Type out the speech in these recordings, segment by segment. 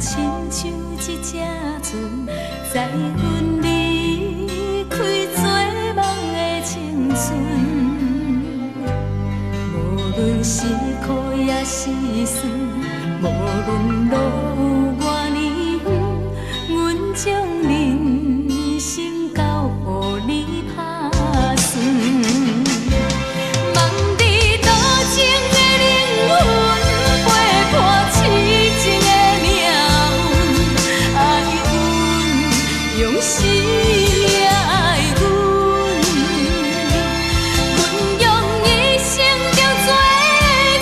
亲像一只船，载阮离开做梦的青春。无论是苦也是酸，无论路有偌呢远，阮将人生交予你打算。梦伫多情的灵魂，陪伴痴情的命运，爱阮用生命爱阮，阮用一生着做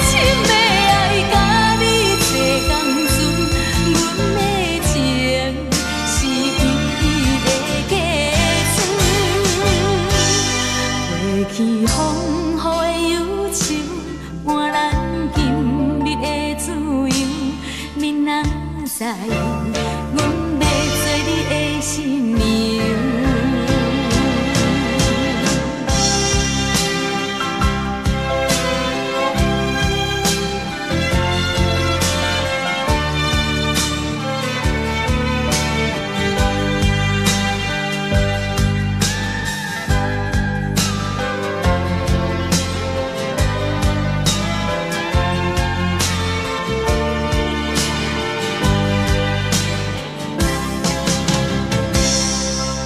深的爱，甲你坐共船，阮的情是唯一的价值。过去风雨的忧愁，换咱今日的自由。明仔载，阮要做你的新娘。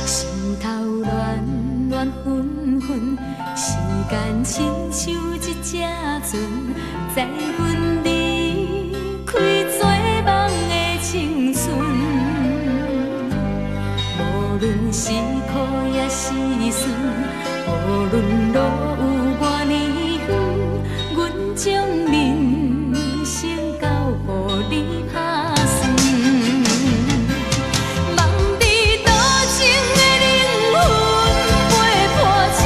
心头乱乱纷纷，时间亲像一只船，载阮离开做梦的青春。无论是苦也是酸，无论路有偌呢远，阮将人生交予你打算。梦伫多情的灵魂，陪伴痴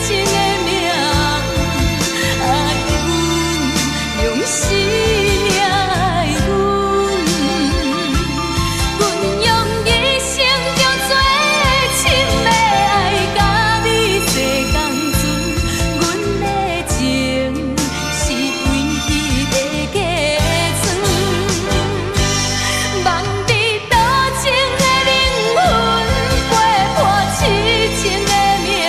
情的命运，爱阮用生命爱阮，阮用一生着做深的爱，甲你坐共船，阮的情是唯一的价值。梦伫多情的灵魂，陪伴痴情的命运，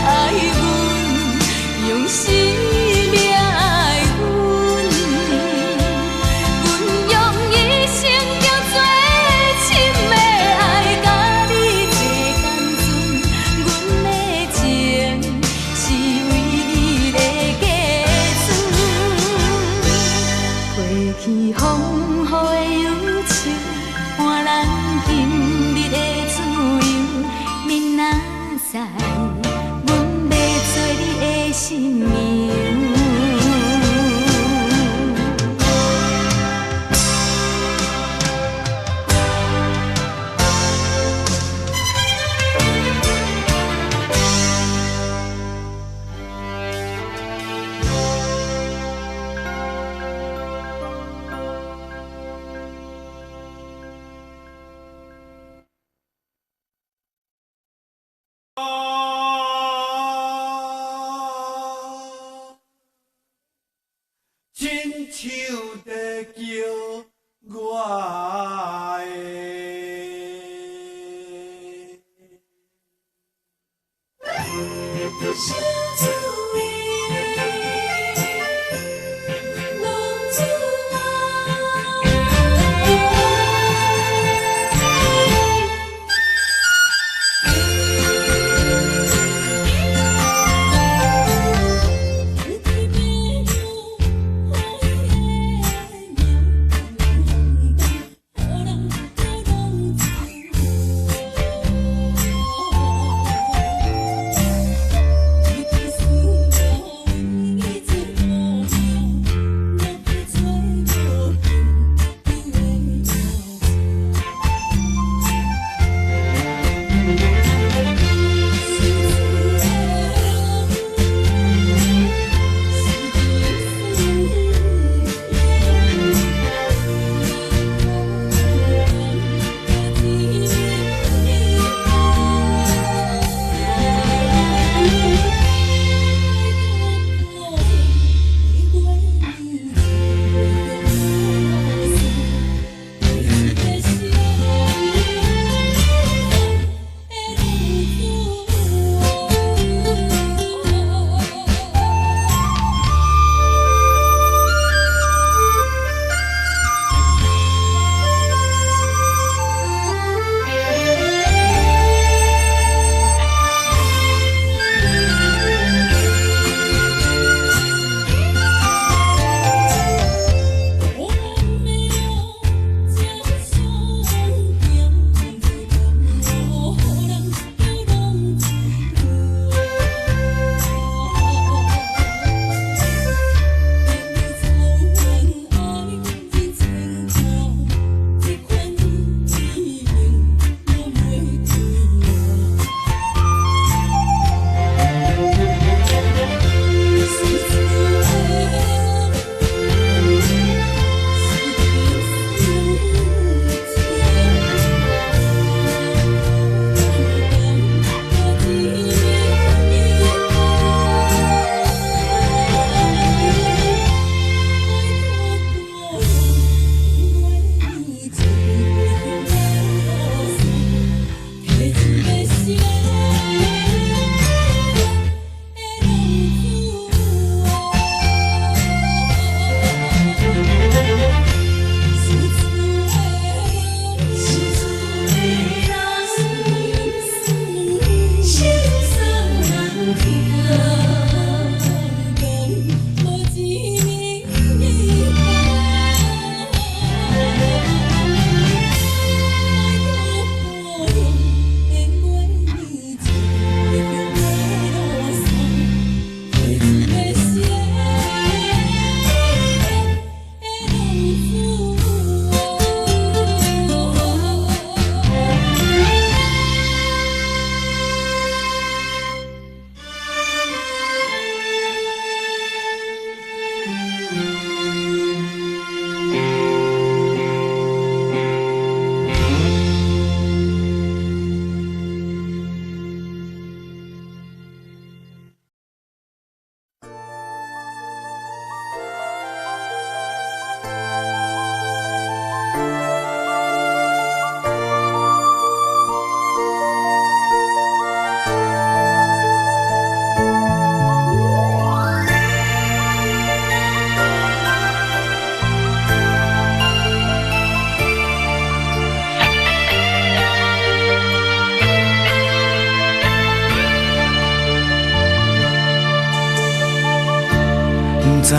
爱阮用生命爱阮，阮用一生着做深的爱，甲你坐共船，阮的情是唯一的价值。过去风雨的忧愁，换咱今日的自由。明仔载，阮要做你的新娘。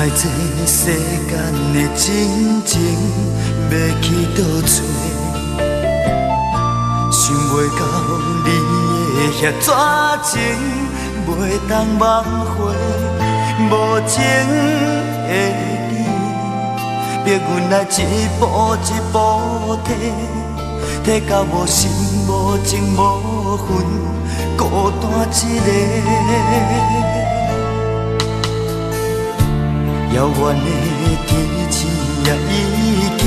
这世间的真情要去倒找，想袂到你的遐绝情，袂当挽回。无情的你，逼阮来一步一步提到无心无情无魂，孤单一个。遥远的天星也已经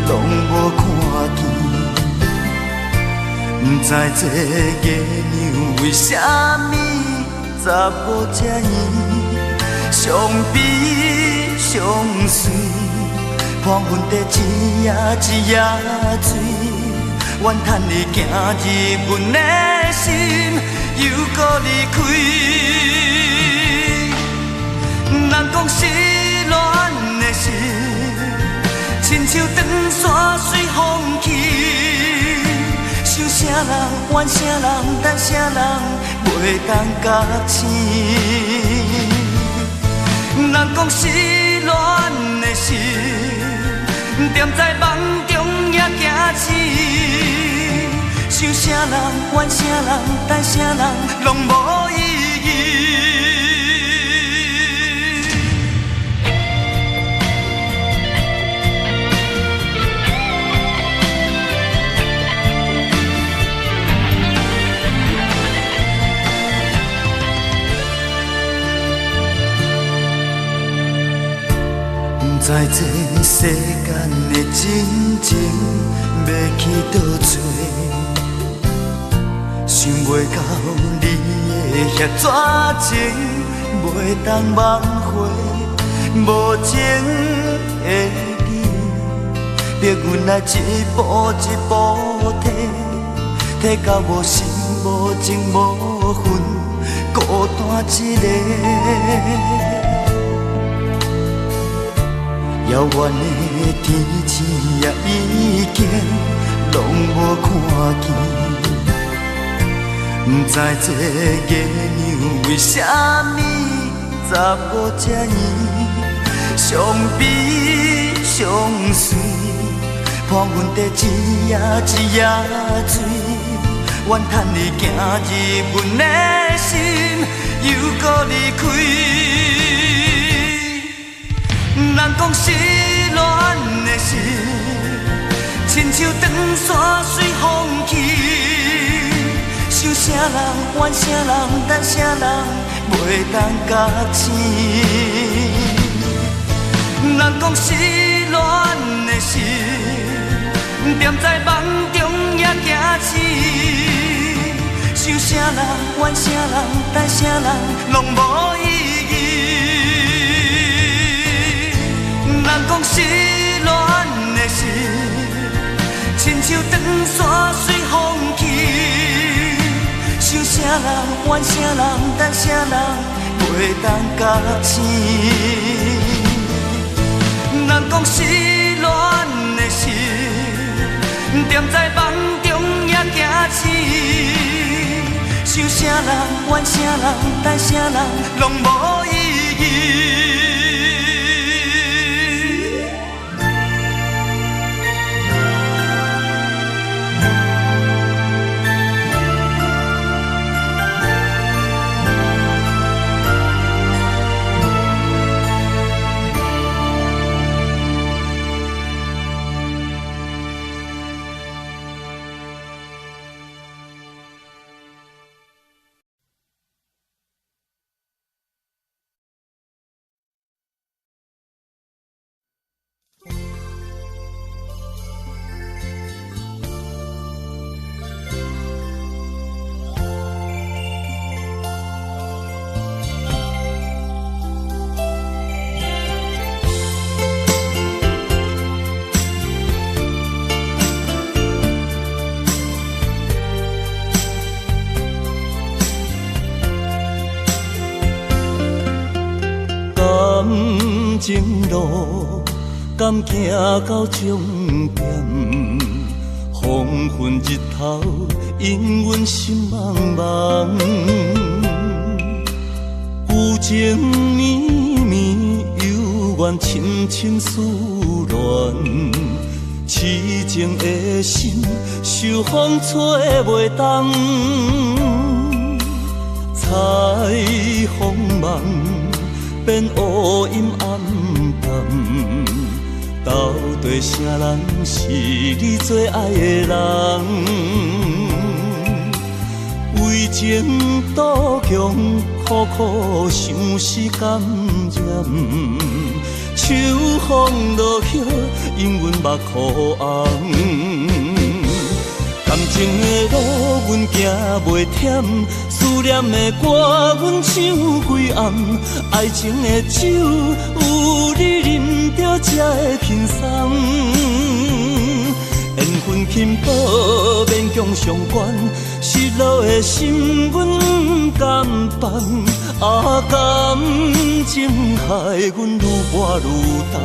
拢无看见，不知这月亮为啥物查甫这圆，相比相随，看阮在一夜一夜醉，怨叹你行入阮的心，又搁离开。人讲失恋的心，亲像长线随风去，想啥人怨啥人，等啥人袂当甲醒。人讲失恋的心，踮在梦中也惊醒，想啥人怨啥人，等啥人拢无意义。不知这世间的真情要去倒找，想袂到你的遐绝情，袂当挽回。无情的你，逼阮来一步一步提到无心无情无魂，孤单一个。遥远的天星也已经拢无看见，不知这月亮为啥物查甫这圆，相比相随，看阮在一夜一夜醉，怨叹你行入阮的心，又搁离开。人讲失恋的心，亲像长线随风去，想啥人怨啥人，等啥人袂当甲醒。人讲失恋的心，踮在梦中也惊醒，想啥人怨啥人，等啥人拢无意义。人讲失恋的心，亲像长线随风去，想啥人怨啥人，等啥人袂当甲醒。人讲失恋的心，踮在梦中也惊醒，想啥人怨啥人，等啥人拢无意义。情路敢行到终点？黄昏日头引阮心茫茫，有情绵绵愿深深思恋，痴情的心受风吹袂动。彩虹梦变乌阴暗淡，到底啥人是你最爱的人？为情渡强，苦苦相思甘染，秋风落叶，因阮目眶红。感情的路，阮行袂忝，思念的歌，阮唱规暗。爱情的酒，有你饮着才会轻松。缘分轻薄，勉强上悬，失落的心，阮不甘放。啊，感情害阮愈活愈重。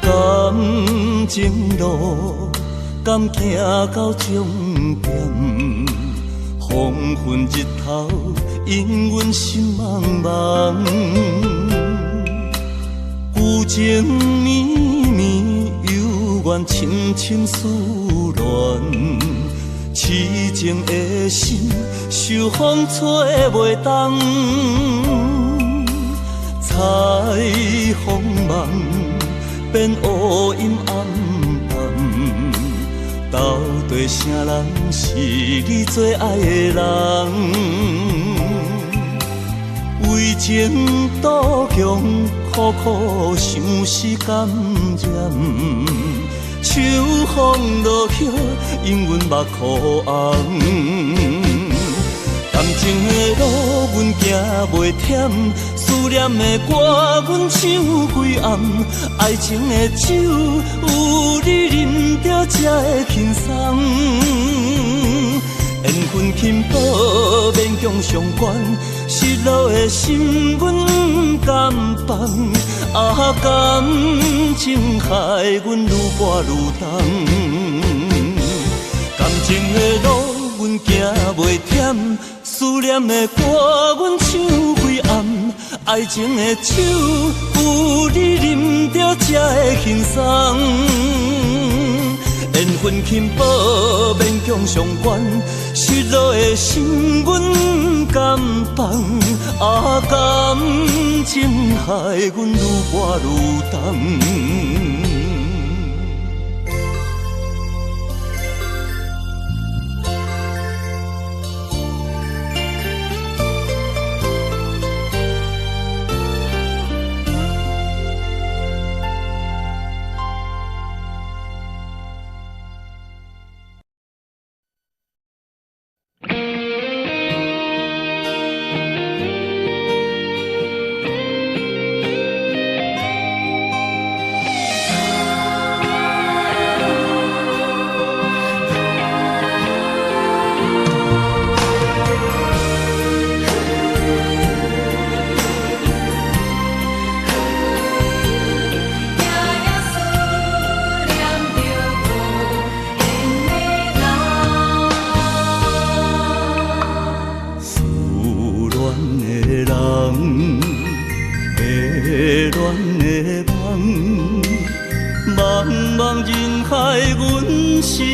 感情路，敢行到终点？黄昏日头，因阮心茫茫。旧情绵绵，犹原深深思恋。痴情的心，受风吹袂动。彩虹梦变乌阴暗淡，到底啥人是你最爱的人？为情渡强，苦苦相思甘染，秋风落叶，因阮目眶红。感情的路，阮行袂忝，思念的歌，阮唱规暗。爱情的酒，有你饮着才会轻松。缘分轻薄，勉强上悬，失落的心，阮不甘放。啊，感情害阮愈活愈重。感情的路，阮行袂忝。思念的歌，阮唱规暗。爱情的酒，有你饮着才会轻松。缘分轻薄，勉强上悬，失落的心，阮不甘放。啊，感情害阮愈活愈重。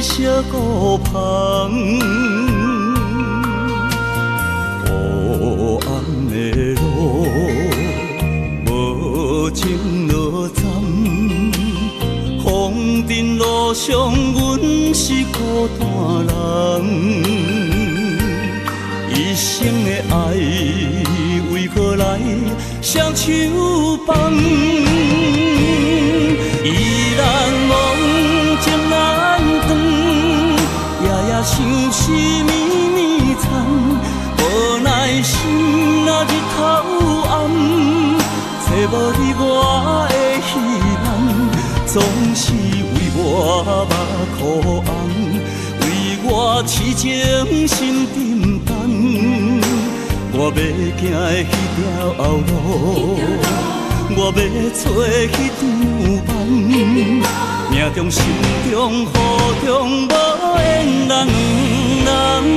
小孤芳，黑暗的路，无情落站，风尘路上，阮是孤单人。一生的爱，为何来双手放？依然梦情难断。想是绵绵长，无奈心若日头暗，找无你我的希望，总是为我目眶红，为我痴情心沉重。我要行的迄条后路，我要找彼场梦，命中心中雨中无缘人两人。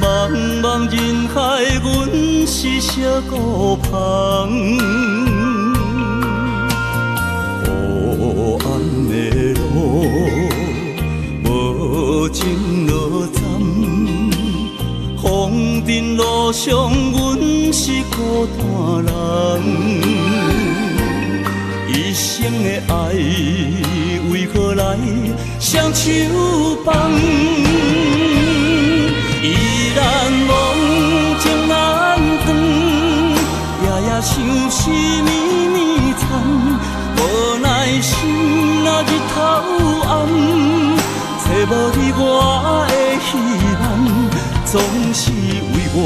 茫茫人海，阮是小孤芳。黑暗的路，无情落站。风尘路上，阮是孤单人。一生的爱，为何来双手放？依然梦情难断，夜夜想是绵绵缠，无奈心若日头暗，找无你我的希望，总是为我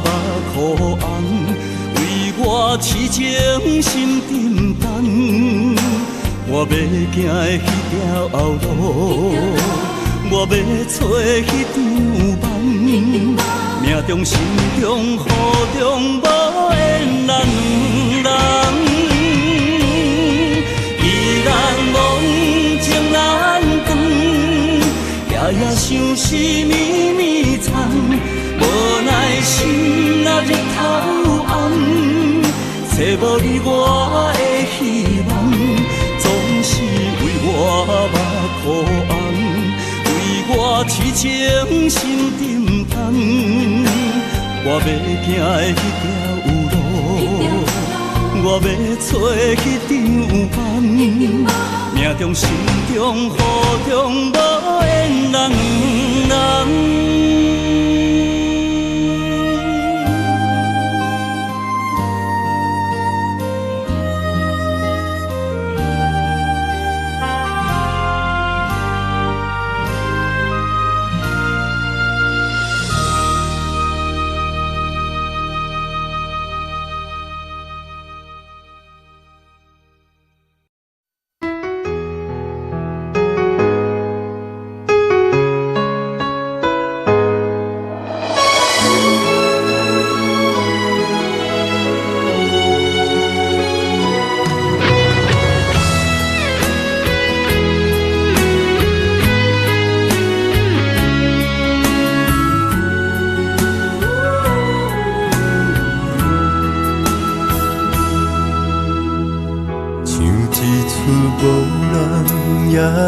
目苦红，为我痴情心沉重。我要行的彼条路，我要找彼场梦。命中心中雨中无缘人两人，依然梦情难断，夜夜想是绵绵缠，无奈心若日头暗，找无你我的希望，总是为我目苦红，为我痴情心沉重。我要行的彼条路，我要找彼场梦，命中心中雨中无缘人两人。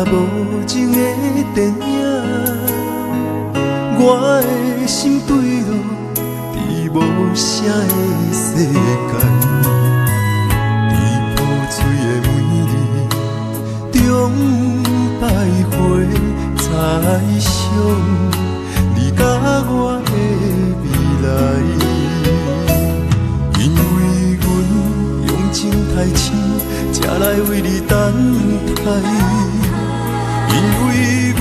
无情的电影，我的心坠落伫无声的世间，在破碎的每日中徘徊，猜想你甲我的未来。因为阮用情太深，才来为你等待。因为阮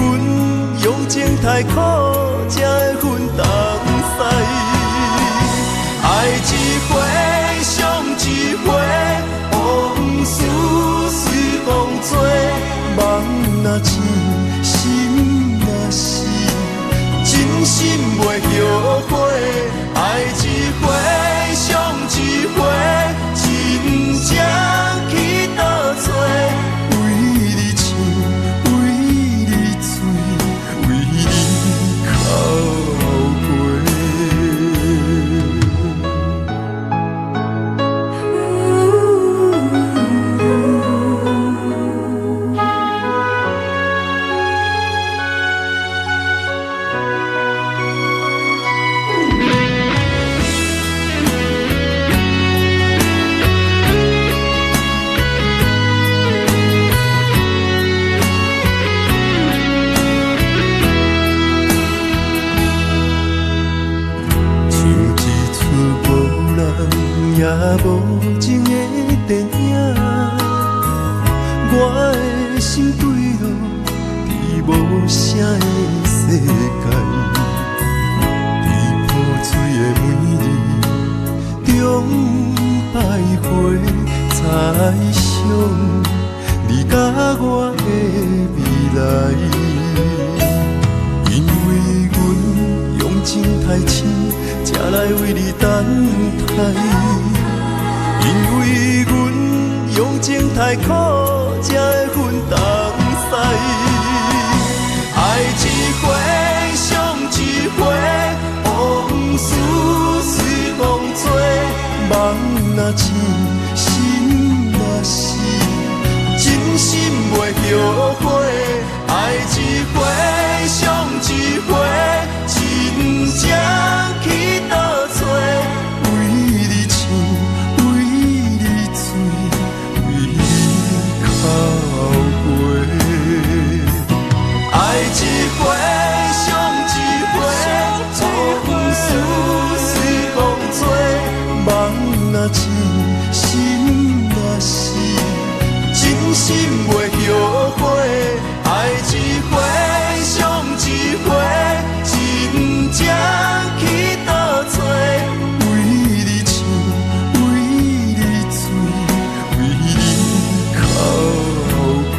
用情太苦，才会分东西。爱一回，伤一回，往事随风吹。梦若醒，心若死，真心袂后悔。爱一回，伤一回，真正去倒找。无情的电影，我的心坠落伫无声的世界，在破碎的每日中徘徊，猜想你甲我的未来。因为阮用情太深，才来为你等待。因为阮用情太苦，才会分东西。爱一回，伤一回，往事随风吹。梦若醒，心若死，真心袂后悔。爱一回，伤一回，真正去倒找。为你唱，为你醉，为你哭过。爱一回，伤一回，往事随风吹。梦若醒，心若死，真心袂后悔。爱一回，伤一回，真正去倒找。为你唱，为你醉，为你哭过。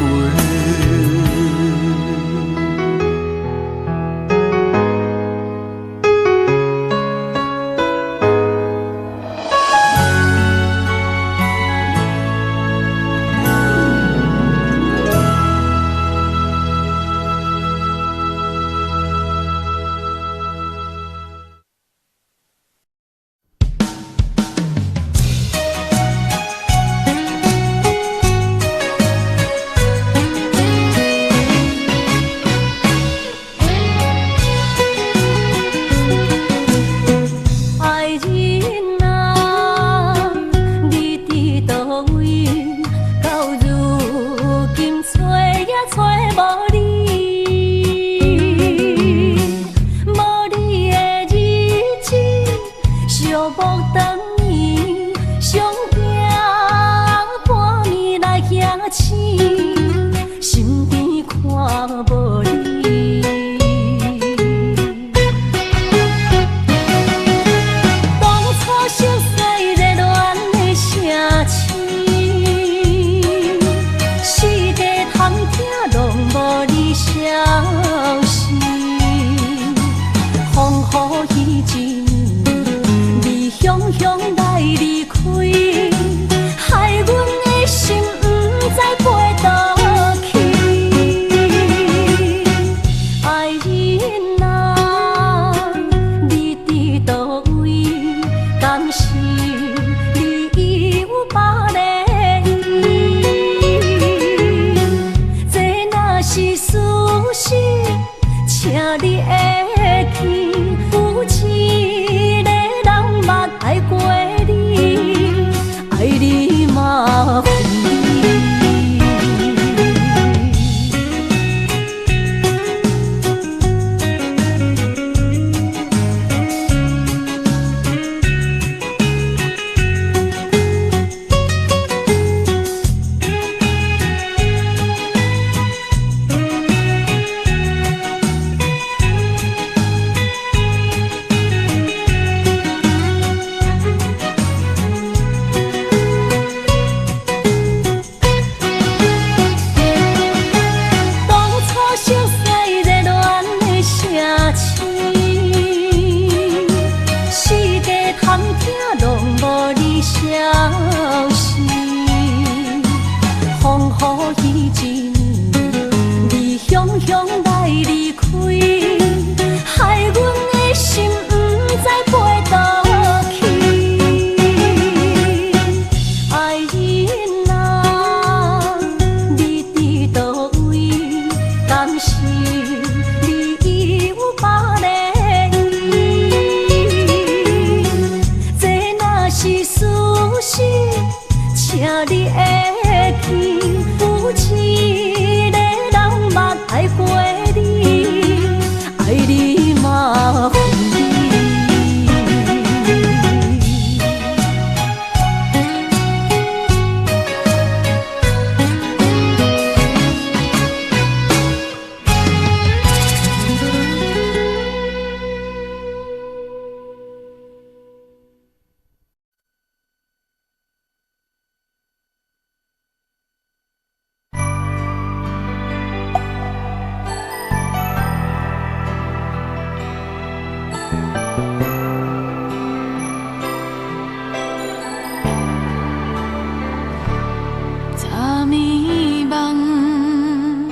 暗暝梦，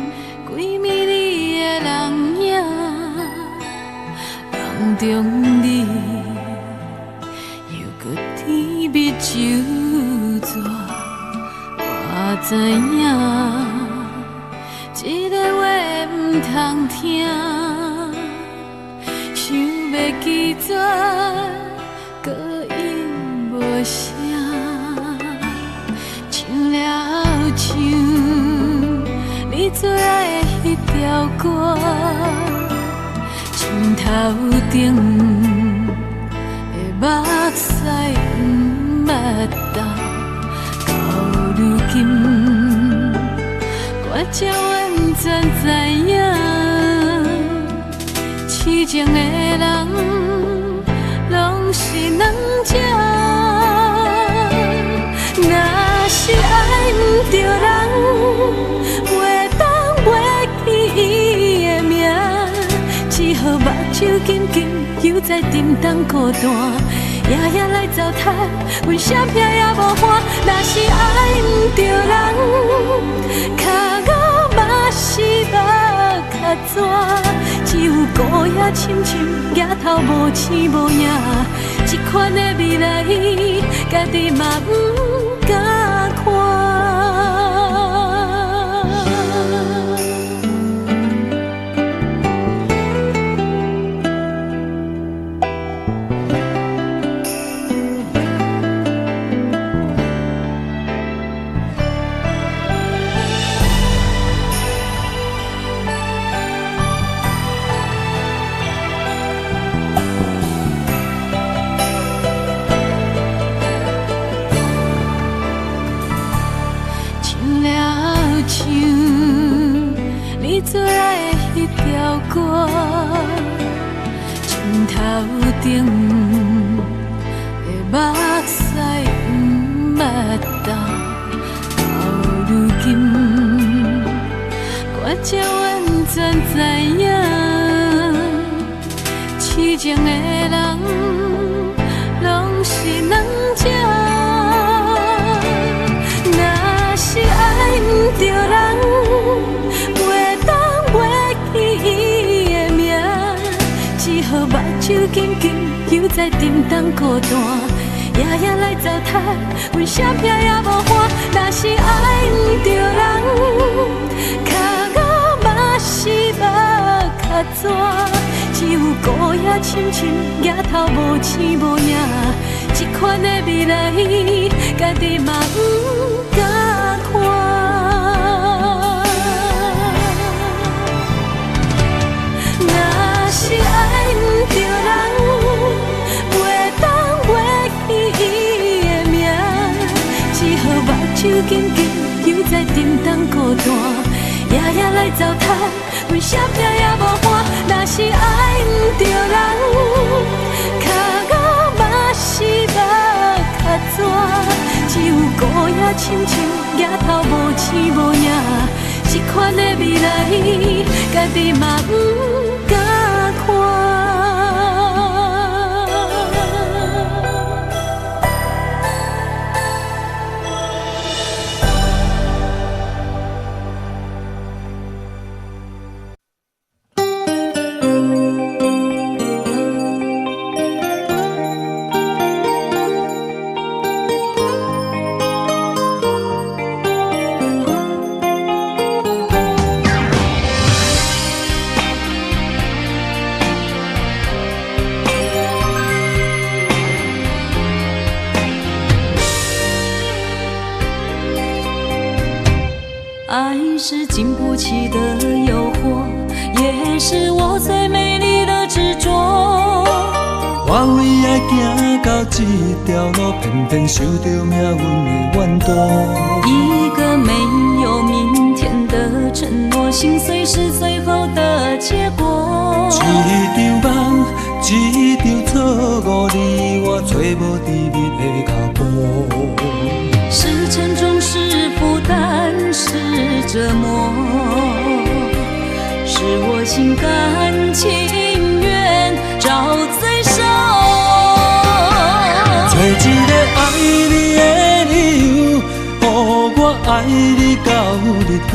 鬼迷离的人影，梦中你又搁甜蜜酒醉，我知影，一个话不通听，想要记住，搁因无声。唱了唱你最爱的迄条歌，枕头顶的目屎不捌干，到如今我才完全知影，痴情的人拢是人渣。若是爱不着人，袂当袂记伊的名，只好目睭紧紧犹在沉重孤单，夜夜来糟蹋，阮啥拼也无换。若是爱不着人，脚我嘛是目较蛇，只有孤夜深深，夜头无星无影，这款的未来，家己嘛不敢看。最爱的迄条歌，枕头顶的目屎不捌干，到如今我才完全知影，痴情的人拢是人渣。若是爱不着人，好目睭紧紧犹在沉重孤单，夜夜来糟蹋，阮啥拼也无换。若是爱不着人，脚我嘛是目较蛇，只有孤夜深深，夜头无星无影，这款的未来，家己嘛不敢看。是爱不着人，袂当袂记伊的名，只好目睭紧紧犹在沉重孤单，夜夜来糟蹋，阮啥拼也无换。若是爱不着人，脚我嘛是目较蛇，只有孤夜深深，夜头无星无影，这款的未来，家己嘛不敢看。爱是经不起的诱惑，也是我最美丽的执着。我为爱行到这条路，偏偏受到命运的怨毒。一个没有明天的承诺，心碎是最后的结果。一场梦，一场错误，你我找无甜蜜的脚步。是沉重，是负担，是折磨，是我心甘情愿找罪受。找一个爱你的理由，予我爱爱你到日落，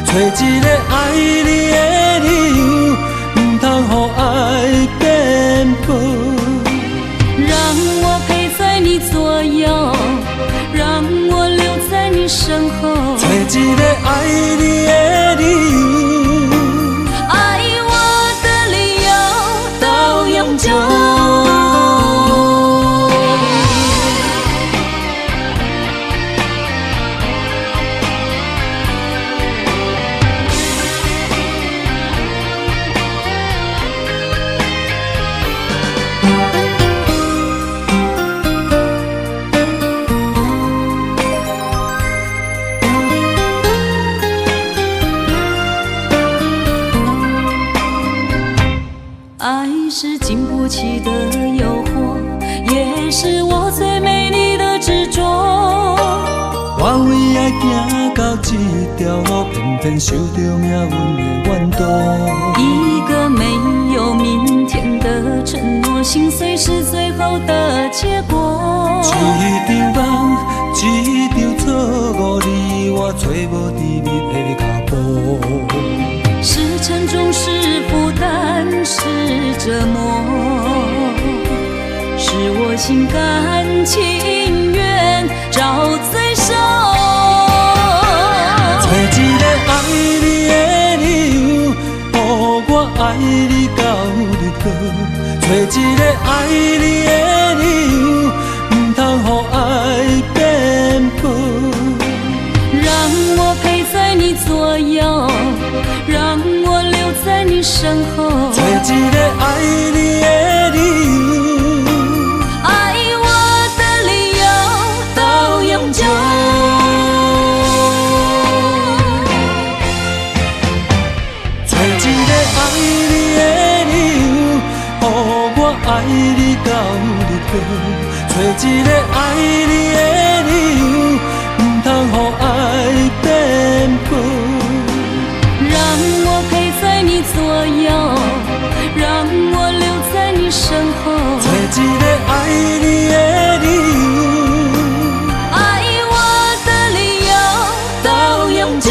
找一个爱你的理由，不通予爱变薄。让我陪在你左右，让我留在你身后，找一个爱你的理由，爱我的理由到永久。爱是经不起的诱惑，也是我最美丽的执着。我为爱行到这条路，偏偏受着命运的怨妒。一个没有明天的承诺，心碎是最后的结果。一场梦，一场错误，你我找无甜蜜的脚步。是沉重，是负担，是折磨，是我心甘情愿找罪受。找一个爱你的理由，予我爱你到日落。找一个爱你的理由，不通予爱变薄。让我陪在你左右，让我留在你身后，找一个爱你的理由，爱我的理由到永久。找一个爱你的理由，予我爱你到日落。找一个爱你的理由，不通予爱变薄。让我陪在你左右，让我留在你身后，找一个爱你的理由，爱我的理由到永久。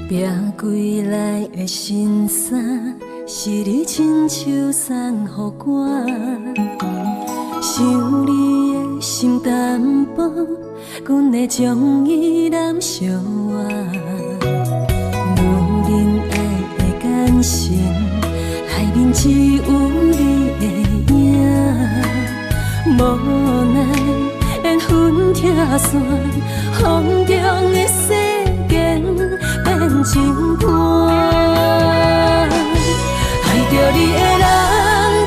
拼归来的新衫，是你亲手送予我。想你的心淡薄，阮会将伊染烧我。无人爱的眼神，内面只有你的影。无奈缘分拆散，风中的世间变真伴。爱着你的人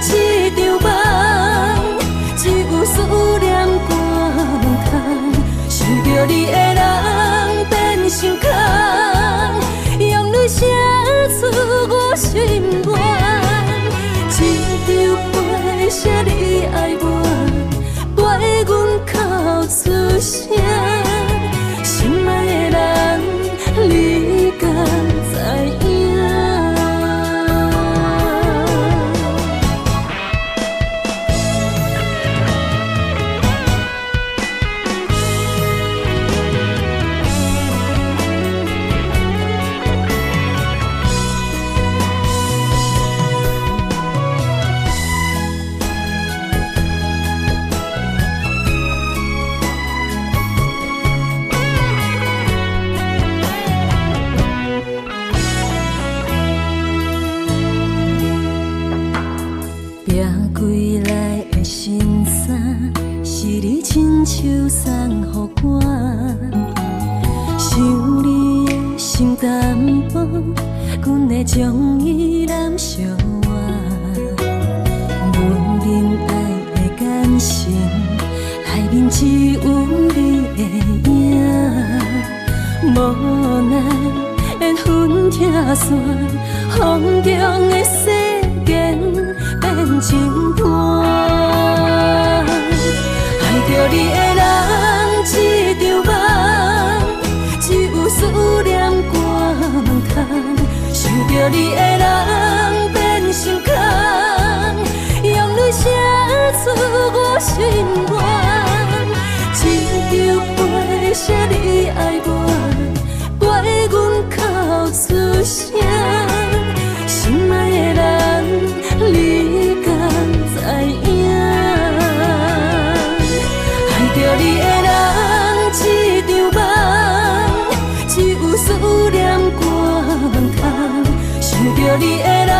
一场梦，只有思念肝空。想着你的人变伤空，用泪写出我心愿。一张被写你爱我，陪阮哭出声。心爱的人，你敢知影？归来的新衫，是你亲手送予我。想你的心淡薄，阮会将伊染烧换。无人爱的眼神，内面只有你的影。无奈缘分拆散，风中的世间变情伴。爱着你的人一场梦，只有思念寒问窗。想着你的人变心空，用你写出我心愿。一张被写你爱我，怪阮口出声。心爱的人，你敢知影？爱着你的人一场梦，只有思念寒问窗。想着你的人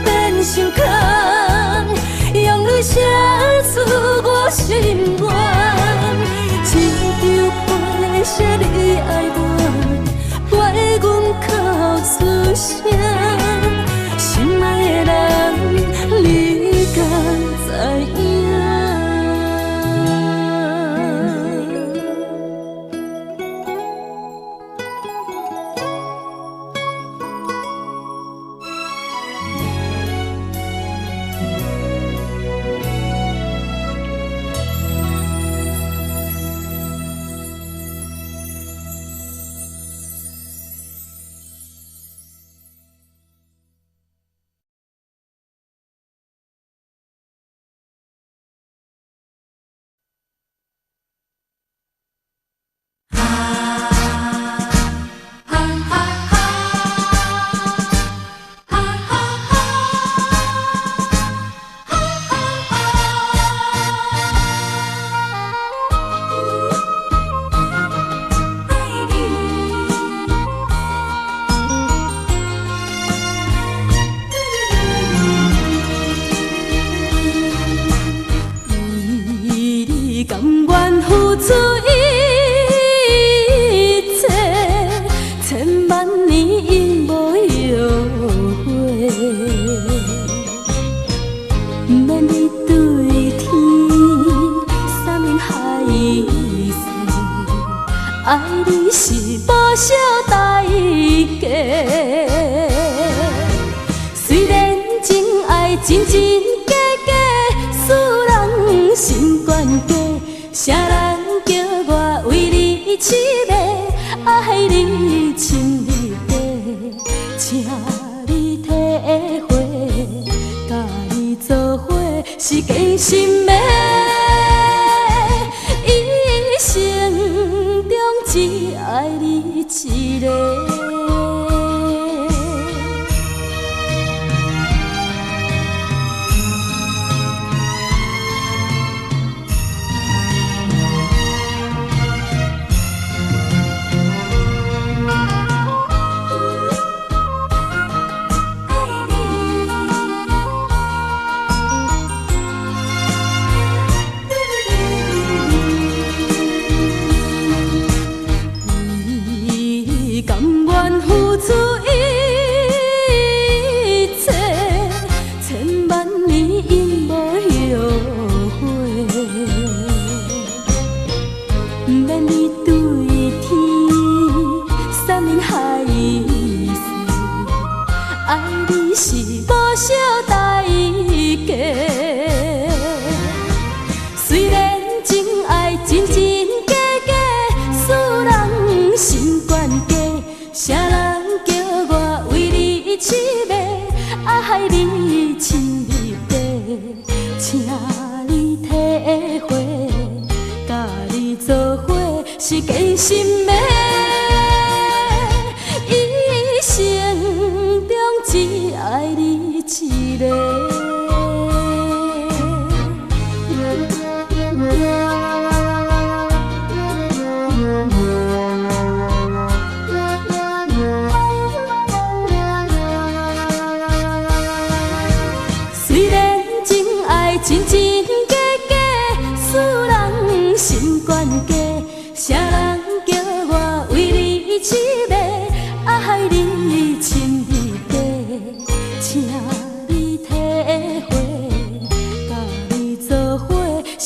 变心空，用你写出我心愿。一张被写你爱我，怪阮口出声。心爱的人，你敢知影？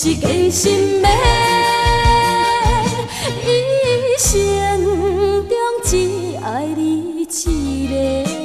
是假心的，一生中只爱你一个。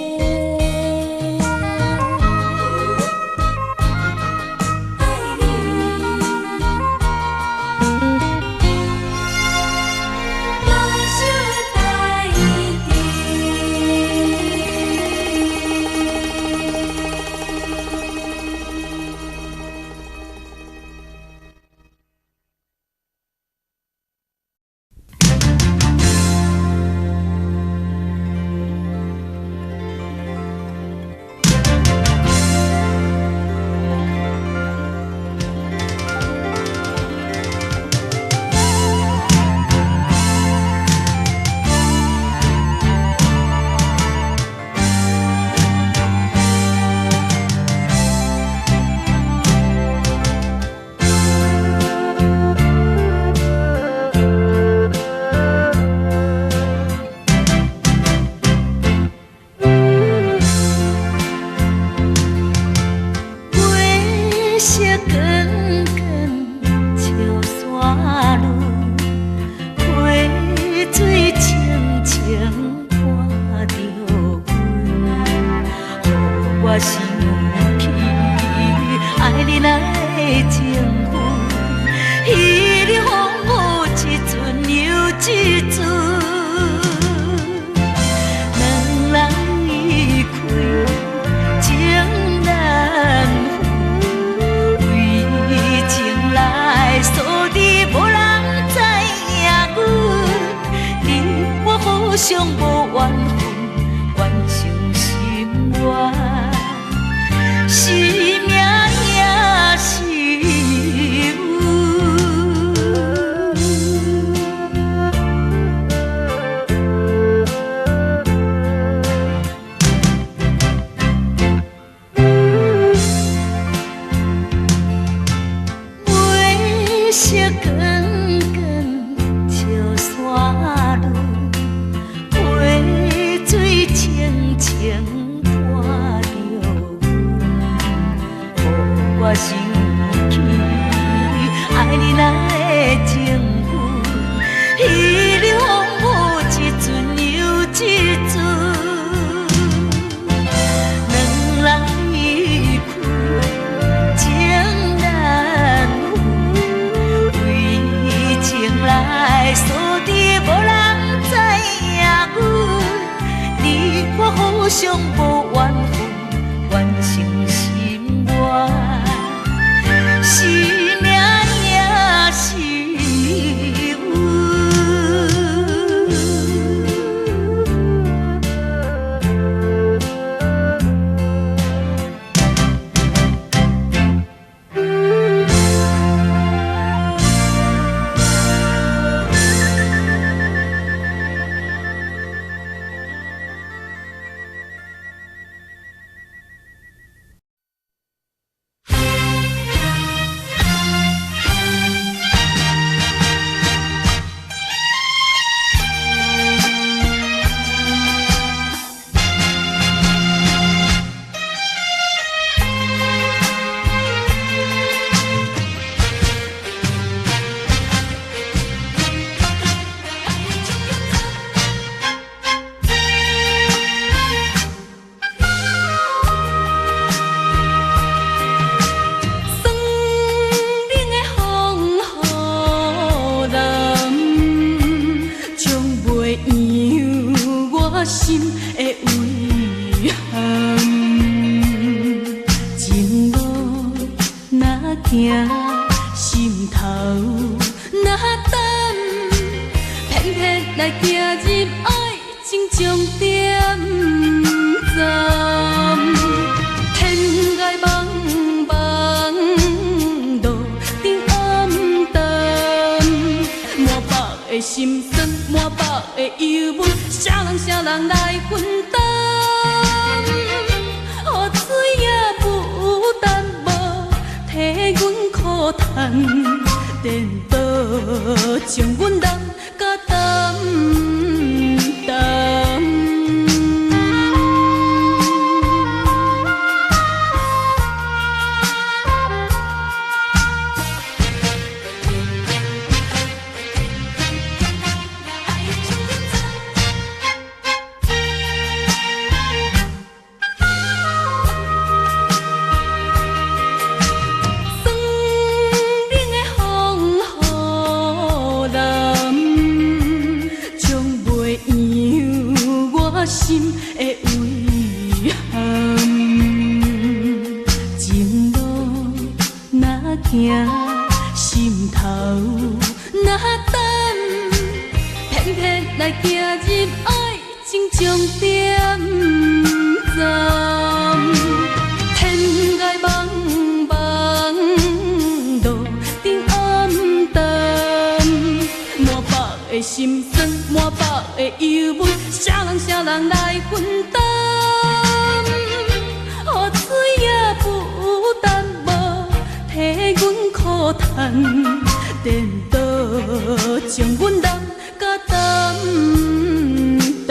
行，心头若等，偏偏来行入爱情终点站。天涯茫茫，路顶暗淡，满腹的心酸，满腹的忧闷，啥人来分担？雨水也负担无，替阮苦叹，颠倒将阮人甲担担。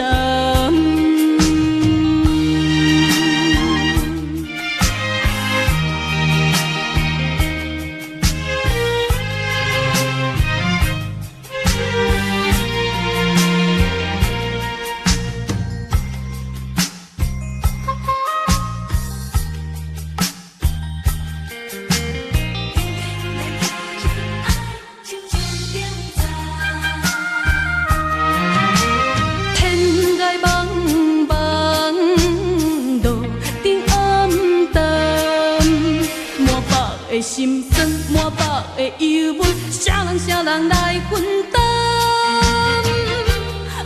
心酸满腹的忧闷，啥人来分担？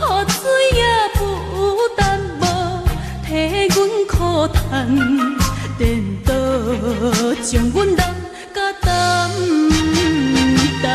雨水也负担无，替阮苦叹，颠倒将阮人甲担担。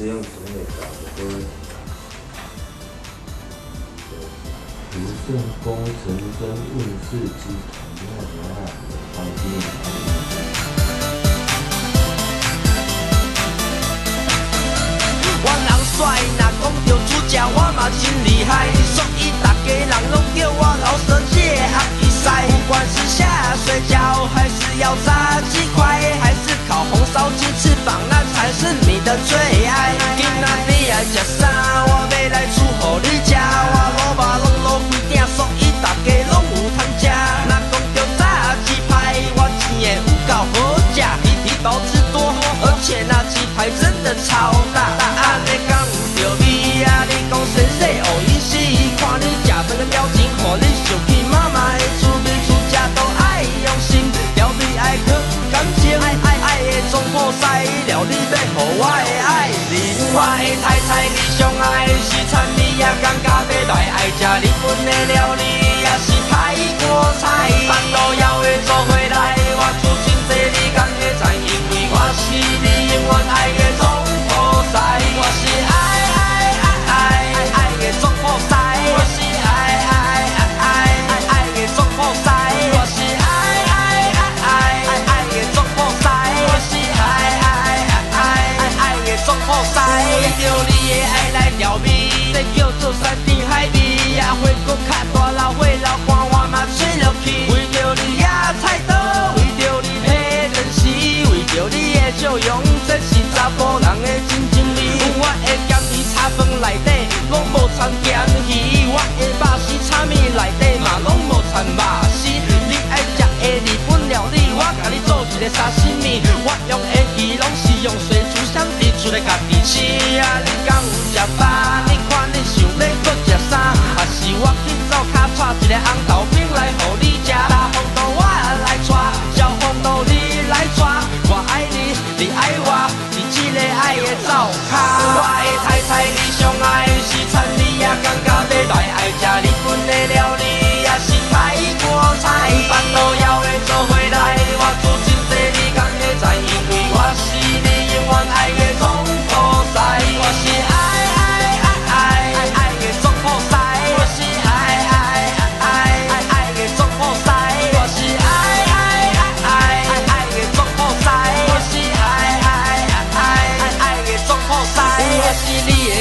是用什么找的歌？如顺功成真问世之同样黄金。我人帅，若讲到主角，我嘛真厉害，所以大家人拢叫我老蛇姐阿比赛。不管是下水饺，还是要炸鸡块，还是烤红烧鸡翅膀，那才是你的最爱。今仔你爱吃啥，我要来煮予你吃。我老爸拢落规定，所以大家拢有通吃。若讲到炸鸡排，我真的有够好吃，皮包子多，而且那鸡排真的超大。安尼讲有着味啊！你讲先生学伊死，看你食饭的表情，互你想起妈妈的厝边厝食都爱用心，料理爱去感情，爱的总破塞，料理要互我的爱人。我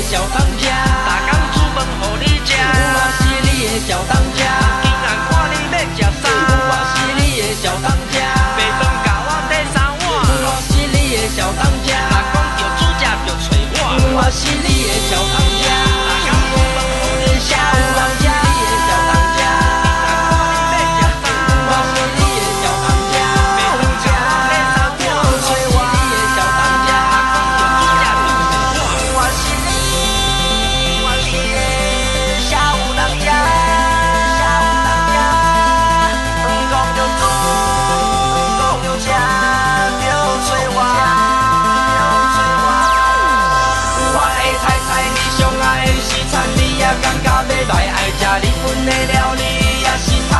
小当家，逐工煮饭予你食，我是你的小当家。今晚看你要食啥，我是你的小当家。白饭甲我底三碗，我是你的小当家。若讲着煮食着找我，我是你的小当家。逐工煮饭予你食，我是你的小当家。今晚看你要食啥，我是你的小当家。白饭甲我底三碗，我是你的小当家。若讲着煮食着找我，我是你的小当家。感觉要来爱吃日本的料理，也是泰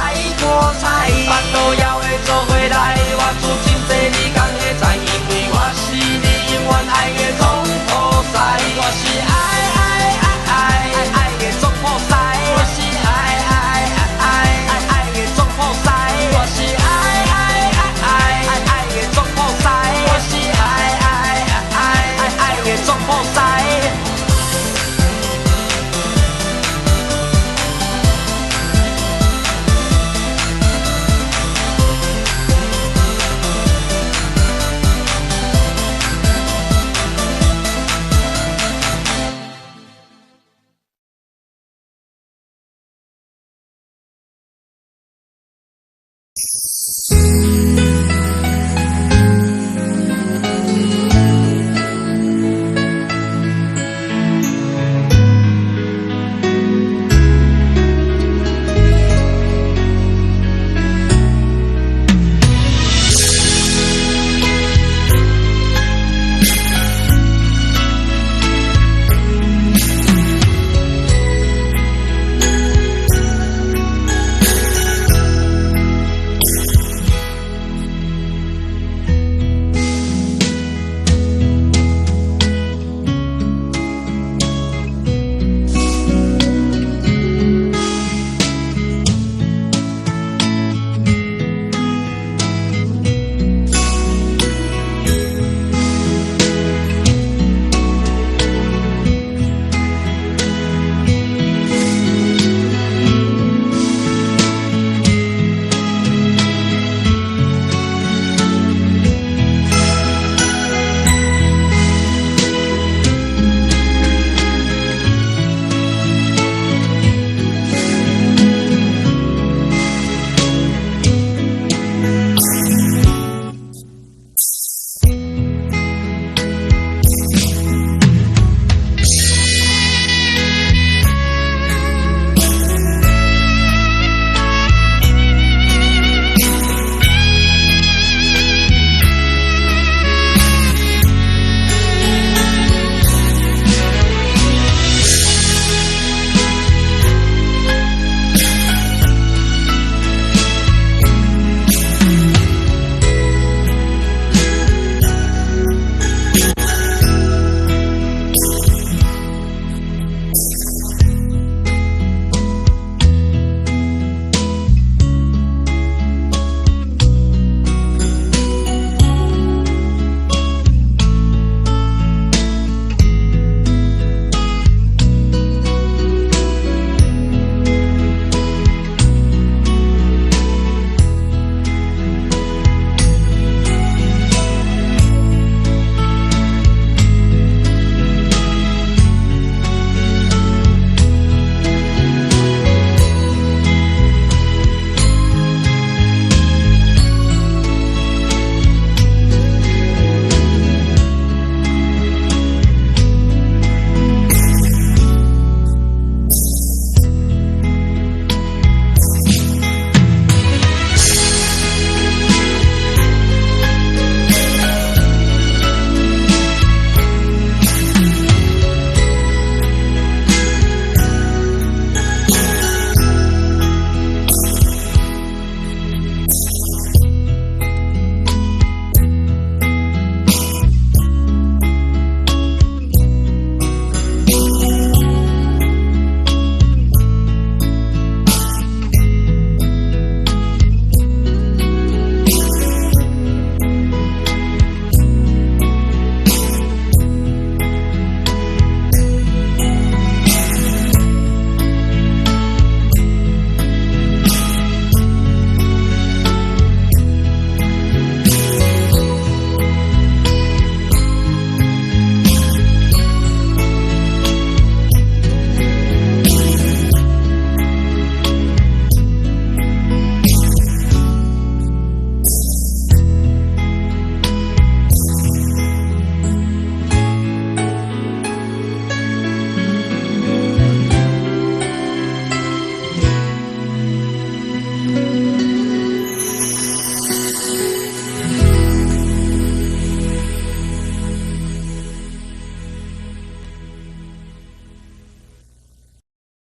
国菜，巴肚枵会做伙来，我煮真济你敢会知？因为我是你永远爱的总铺师，我是爱的总铺师，我是爱的总铺师，我是爱的总铺师，我是爱的总铺师。